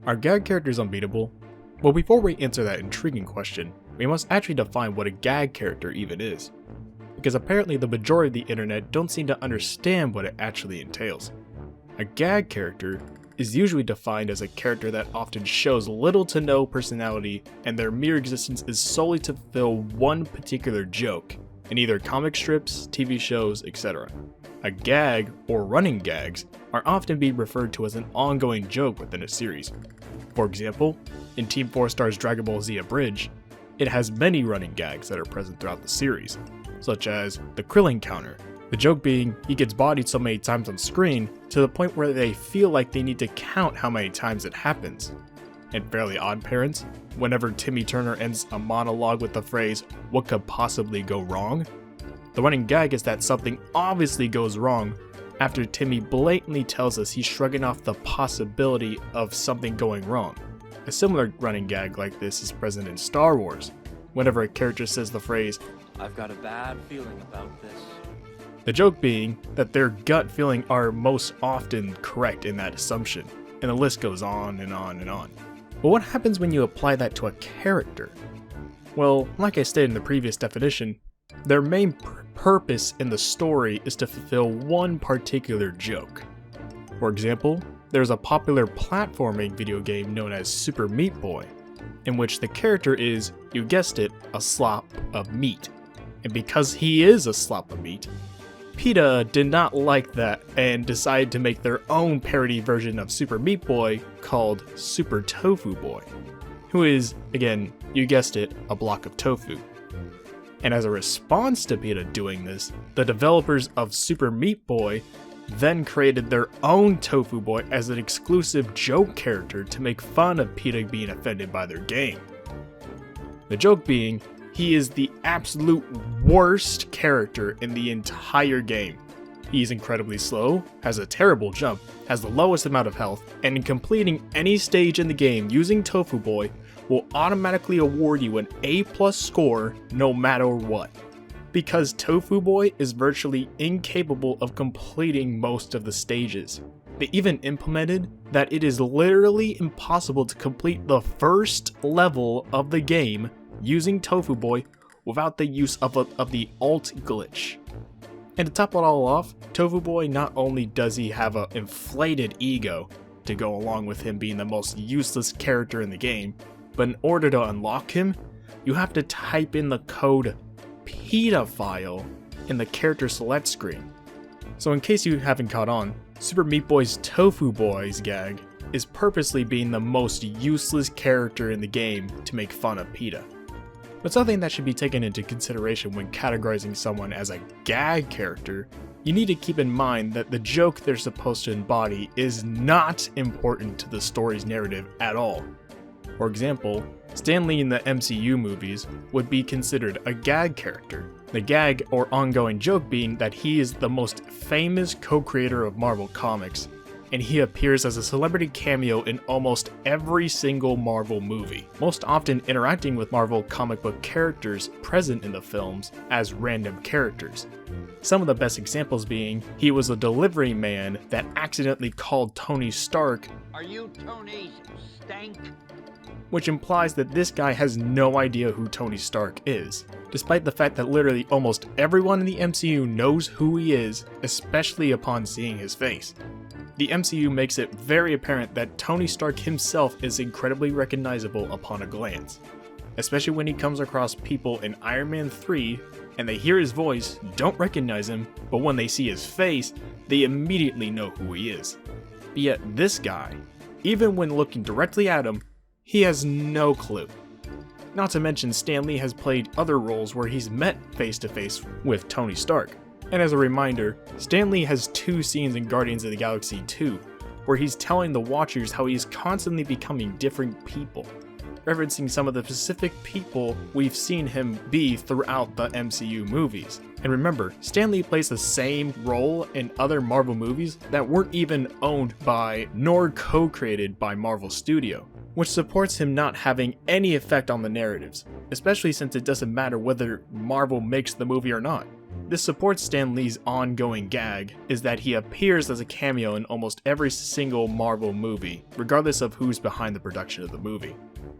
Are gag characters unbeatable? Well, before we answer that intriguing question, we must actually define what a gag character even is. Because apparently the majority of the internet don't seem to understand what it actually entails. A gag character is usually defined as a character that often shows little to no personality and their mere existence is solely to fulfill one particular joke in either comic strips, TV shows, etc. A gag, or running gags, are often being referred to as an ongoing joke within a series. For example, in Team 4 Star's Dragon Ball Z Abridged, it has many running gags that are present throughout the series, such as the Krillin counter. The joke being, he gets bodied so many times on screen to the point where they feel like they need to count how many times it happens. In Fairly Odd Parents, whenever Timmy Turner ends a monologue with the phrase, "What could possibly go wrong?" the running gag is that something obviously goes wrong after Timmy blatantly tells us he's shrugging off the possibility of something going wrong. A similar running gag like this is present in Star Wars, whenever a character says the phrase, "I've got a bad feeling about this." The joke being that their gut feeling are most often correct in that assumption, and the list goes on and on and on. But what happens when you apply that to a character? Well, like I stated in the previous definition, their main purpose in the story is to fulfill one particular joke. For example, there's a popular platforming video game known as Super Meat Boy, in which the character is, you guessed it, a slop of meat. And because he is a slop of meat, PETA did not like that and decided to make their own parody version of Super Meat Boy called Super Tofu Boy, who is, again, you guessed it, a block of tofu. And as a response to PETA doing this, the developers of Super Meat Boy then created their own Tofu Boy as an exclusive joke character to make fun of PETA being offended by their game. The joke being, he is the absolute worst character in the entire game. He's incredibly slow, has a terrible jump, has the lowest amount of health, and in completing any stage in the game using Tofu Boy will automatically award you an A+ score no matter what. Because Tofu Boy is virtually incapable of completing most of the stages. They even implemented that it is literally impossible to complete the first level of the game using Tofu Boy without the use of the alt glitch. And to top it all off, Tofu Boy not only does he have an inflated ego to go along with him being the most useless character in the game, but in order to unlock him, you have to type in the code PETA file in the character select screen. So in case you haven't caught on, Super Meat Boy's Tofu Boy's gag is purposely being the most useless character in the game to make fun of PETA. But something that should be taken into consideration when categorizing someone as a gag character, you need to keep in mind that the joke they're supposed to embody is not important to the story's narrative at all. For example, Stan Lee in the MCU movies would be considered a gag character. The gag or ongoing joke being that he is the most famous co-creator of Marvel Comics, and he appears as a celebrity cameo in almost every single Marvel movie, most often interacting with Marvel comic book characters present in the films as random characters. Some of the best examples being, he was a delivery man that accidentally called Tony Stark, "Are you Tony Stank?" which implies that this guy has no idea who Tony Stark is, despite the fact that literally almost everyone in the MCU knows who he is, especially upon seeing his face. The MCU makes it very apparent that Tony Stark himself is incredibly recognizable upon a glance, especially when he comes across people in Iron Man 3 and they hear his voice, don't recognize him, but when they see his face, they immediately know who he is. But yet this guy, even when looking directly at him, he has no clue. Not to mention Stan Lee has played other roles where he's met face to face with Tony Stark. And as a reminder, Stan Lee has 2 scenes in Guardians of the Galaxy 2 where he's telling the Watchers how he's constantly becoming different people, referencing some of the specific people we've seen him be throughout the MCU movies. And remember, Stan Lee plays the same role in other Marvel movies that weren't even owned by nor co-created by Marvel Studio, which supports him not having any effect on the narratives, especially since it doesn't matter whether Marvel makes the movie or not. This supports Stan Lee's ongoing gag is that he appears as a cameo in almost every single Marvel movie, regardless of who's behind the production of the movie.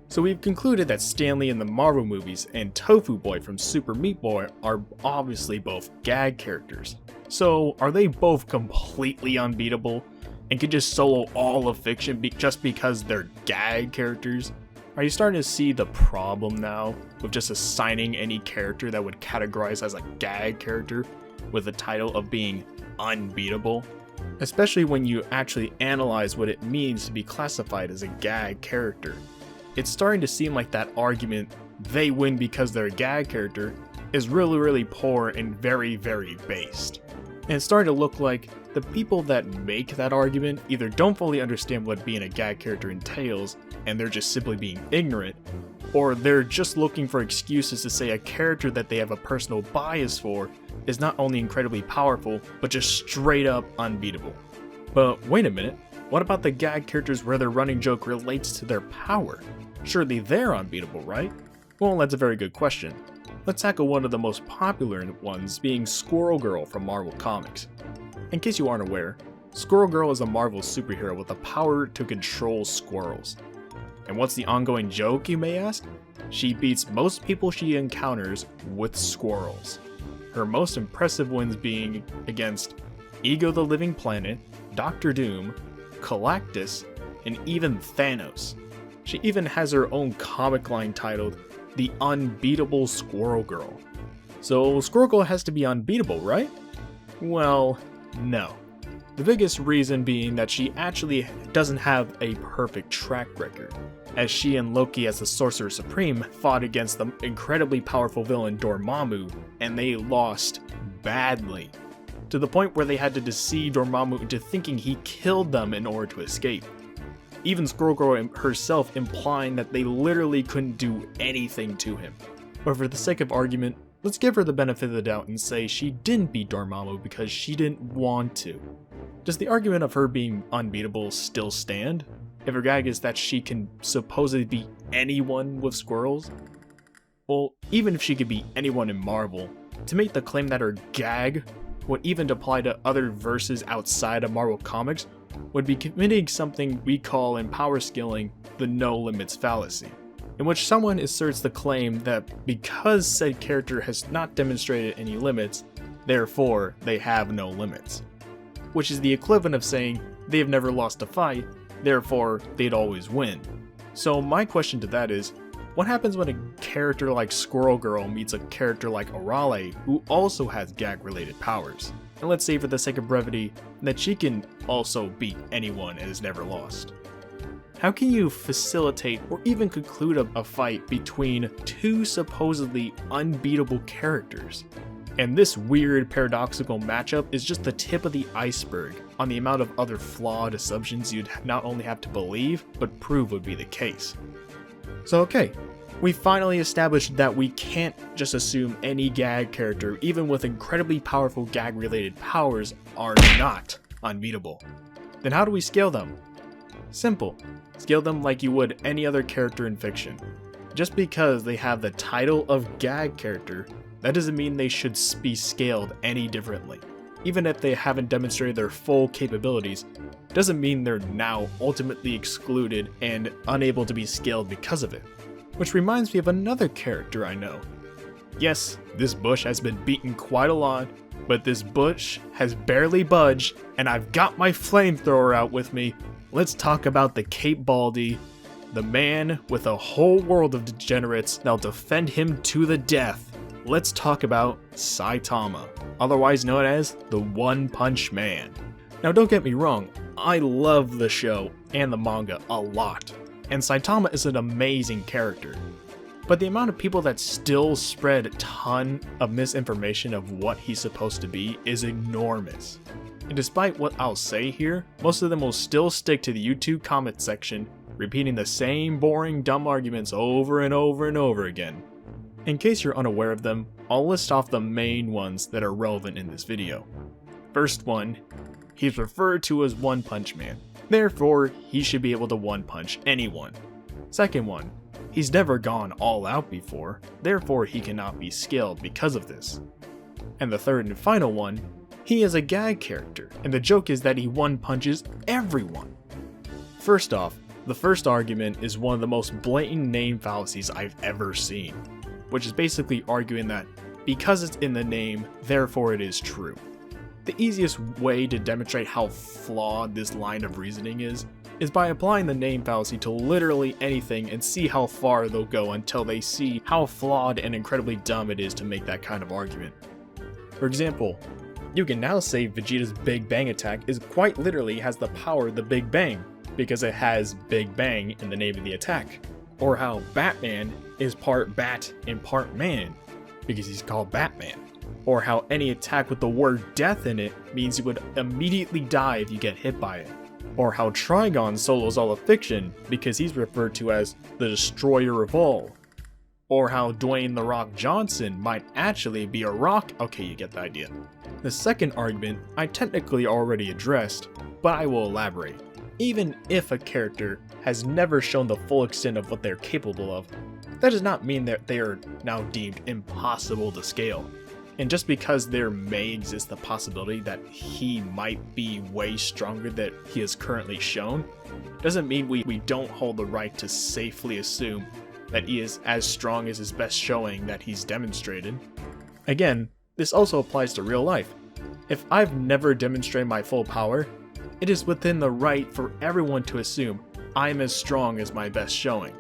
So we've concluded that Stan Lee in the Marvel movies and Tofu Boy from Super Meat Boy are obviously both gag characters. So are they both completely unbeatable and can just solo all of fiction just because they're gag characters? Are you starting to see the problem now with just assigning any character that would categorize as a gag character with the title of being unbeatable? Especially when you actually analyze what it means to be classified as a gag character. It's starting to seem like that argument, they win because they're a gag character, is really poor and very based. And it's starting to look like the people that make that argument either don't fully understand what being a gag character entails, and they're just simply being ignorant, or they're just looking for excuses to say a character that they have a personal bias for is not only incredibly powerful, but just straight up unbeatable. But wait a minute, what about the gag characters where their running joke relates to their power? Surely they're unbeatable, right? Well, that's a very good question. Let's tackle one of the most popular ones, being Squirrel Girl from Marvel Comics. In case you aren't aware, Squirrel Girl is a Marvel superhero with the power to control squirrels. And what's the ongoing joke, you may ask? She beats most people she encounters with squirrels. Her most impressive wins being against Ego the Living Planet, Doctor Doom, Galactus, and even Thanos. She even has her own comic line titled The Unbeatable Squirrel Girl. So Squirrel Girl has to be unbeatable, right? Well, no. The biggest reason being that she actually doesn't have a perfect track record, as she and Loki as the Sorcerer Supreme fought against the incredibly powerful villain Dormammu, and they lost badly, to the point where they had to deceive Dormammu into thinking he killed them in order to escape. Even Squirrel Girl herself implying that they literally couldn't do anything to him. But for the sake of argument, let's give her the benefit of the doubt and say she didn't beat Dormammu because she didn't want to. Does the argument of her being unbeatable still stand? If her gag is that she can supposedly beat anyone with squirrels? Well, even if she could beat anyone in Marvel, to make the claim that her gag would even apply to other verses outside of Marvel Comics would be committing something we call in power scaling the no limits fallacy, in which someone asserts the claim that because said character has not demonstrated any limits, therefore they have no limits. Which is the equivalent of saying they have never lost a fight, therefore they'd always win. So my question to that is, what happens when a character like Squirrel Girl meets a character like Arale, who also has gag-related powers? And let's say for the sake of brevity, that she can also beat anyone and has never lost. How can you facilitate or even conclude a fight between two supposedly unbeatable characters? And this weird paradoxical matchup is just the tip of the iceberg on the amount of other flawed assumptions you'd not only have to believe, but prove would be the case. So okay, we finally established that we can't just assume any gag character, even with incredibly powerful gag-related powers, are not unbeatable. Then how do we scale them? Simple. Scale them like you would any other character in fiction. Just because they have the title of gag character, that doesn't mean they should be scaled any differently. Even if they haven't demonstrated their full capabilities, doesn't mean they're now ultimately excluded and unable to be scaled because of it. Which reminds me of another character I know. Yes, this bush has been beaten quite a lot, but this bush has barely budged, and I've got my flamethrower out with me. Let's talk about the Cape Baldy, the man with a whole world of degenerates that'll defend him to the death. Let's talk about Saitama, otherwise known as the One Punch Man. Now don't get me wrong, I love the show and the manga a lot, and Saitama is an amazing character. But the amount of people that still spread a ton of misinformation of what he's supposed to be is enormous. And despite what I'll say here, most of them will still stick to the YouTube comment section, repeating the same boring dumb arguments over and over and over again. In case you're unaware of them, I'll list off the main ones that are relevant in this video. First one, he's referred to as One Punch Man, therefore he should be able to one punch anyone. Second one, he's never gone all out before, therefore he cannot be scaled because of this. And the third and final one, he is a gag character, and the joke is that he one-punches everyone. First off, the first argument is one of the most blatant name fallacies I've ever seen, which is basically arguing that because it's in the name, therefore it is true. The easiest way to demonstrate how flawed this line of reasoning is by applying the name fallacy to literally anything and see how far they'll go until they see how flawed and incredibly dumb it is to make that kind of argument. For example, you can now say Vegeta's Big Bang attack is quite literally has the power of the Big Bang, because it has Big Bang in the name of the attack. Or how Batman is part bat and part man, because he's called Batman. Or how any attack with the word death in it means you would immediately die if you get hit by it. Or how Trigon solos all of fiction because he's referred to as the destroyer of all. Or how Dwayne "The Rock" Johnson might actually be a rock. Okay, you get the idea. The second argument I technically already addressed, but I will elaborate. Even if a character has never shown the full extent of what they're capable of, that does not mean that they are now deemed impossible to scale. And just because there may exist the possibility that he might be way stronger than he is currently shown, doesn't mean we don't hold the right to safely assume that he is as strong as his best showing that he's demonstrated. Again, this also applies to real life. If I've never demonstrated my full power, it is within the right for everyone to assume I'm as strong as my best showing.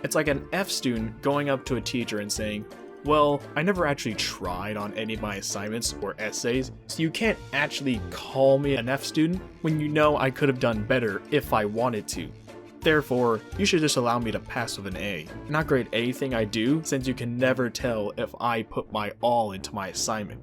It's like an F student going up to a teacher and saying, well, I never actually tried on any of my assignments or essays, so you can't actually call me an F student when you know I could have done better if I wanted to. Therefore, you should just allow me to pass with an A, not grade anything I do since you can never tell if I put my all into my assignment.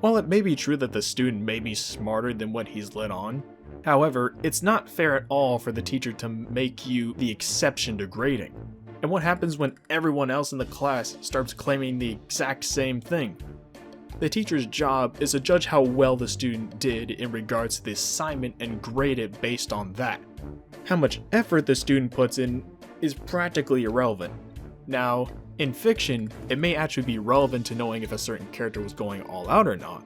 While it may be true that the student may be smarter than what he's let on, however, it's not fair at all for the teacher to make you the exception to grading. And what happens when everyone else in the class starts claiming the exact same thing? The teacher's job is to judge how well the student did in regards to the assignment and grade it based on that. How much effort the student puts in is practically irrelevant. Now, in fiction, it may actually be relevant to knowing if a certain character was going all out or not,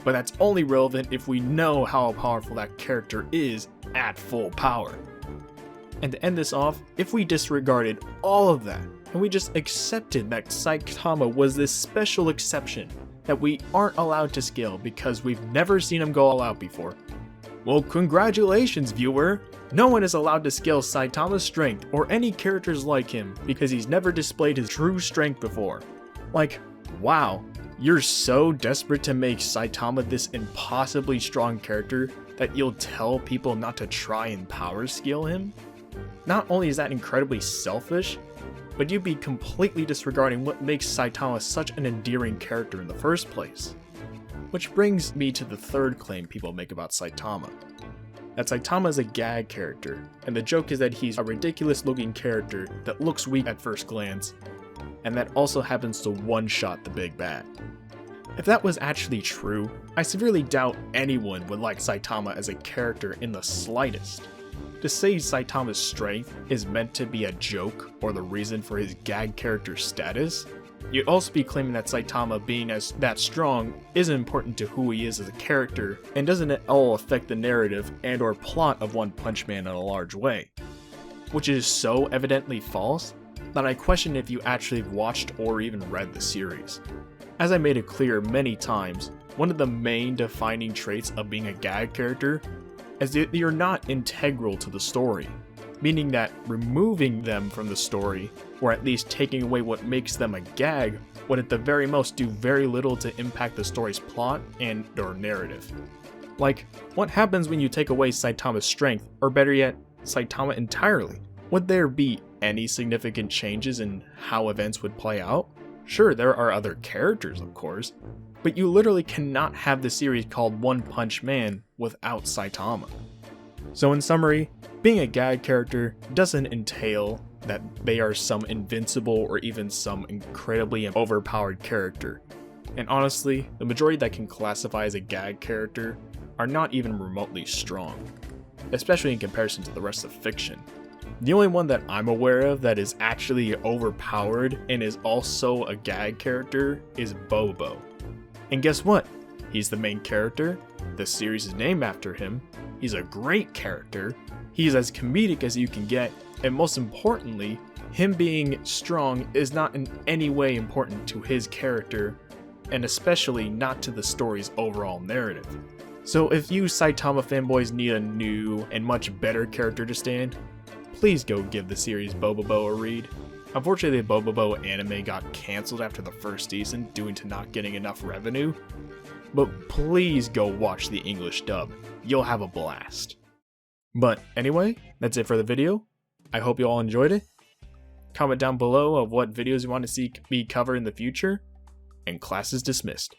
but that's only relevant if we know how powerful that character is at full power. And to end this off, if we disregarded all of that, and we just accepted that Saitama was this special exception that we aren't allowed to scale because we've never seen him go all out before, well, congratulations, viewer! No one is allowed to scale Saitama's strength or any characters like him because he's never displayed his true strength before. Like, wow, you're so desperate to make Saitama this impossibly strong character that you'll tell people not to try and power scale him? Not only is that incredibly selfish, but you'd be completely disregarding what makes Saitama such an endearing character in the first place. Which brings me to the third claim people make about Saitama. That Saitama is a gag character, and the joke is that he's a ridiculous looking character that looks weak at first glance, and that also happens to one-shot the big bad. If that was actually true, I severely doubt anyone would like Saitama as a character in the slightest. To say Saitama's strength is meant to be a joke or the reason for his gag character status, you'd also be claiming that Saitama being that strong isn't important to who he is as a character and doesn't at all affect the narrative and or plot of One Punch Man in a large way. Which is so evidently false that I question if you actually watched or even read the series. As I made it clear many times, one of the main defining traits of being a gag character is that you're not integral to the story, meaning that removing them from the story, or at least taking away what makes them a gag, would at the very most do very little to impact the story's plot and or narrative. Like, what happens when you take away Saitama's strength, or better yet, Saitama entirely? Would there be any significant changes in how events would play out? Sure, there are other characters, of course, but you literally cannot have the series called One Punch Man without Saitama. So in summary, being a gag character doesn't entail that they are some invincible or even some incredibly overpowered character. And honestly, the majority that can classify as a gag character are not even remotely strong, especially in comparison to the rest of fiction. The only one that I'm aware of that is actually overpowered and is also a gag character is Bobo. And guess what? He's the main character, the series is named after him, he's a great character, he's as comedic as you can get, and most importantly, him being strong is not in any way important to his character, and especially not to the story's overall narrative. So if you Saitama fanboys need a new and much better character to stand, please go give the series Bobobo a read. Unfortunately, the Bobobo anime got cancelled after the first season due to not getting enough revenue, but please go watch the English dub. You'll have a blast. But anyway, that's it for the video. I hope you all enjoyed it. Comment down below of what videos you want to see me cover in the future, and class is dismissed.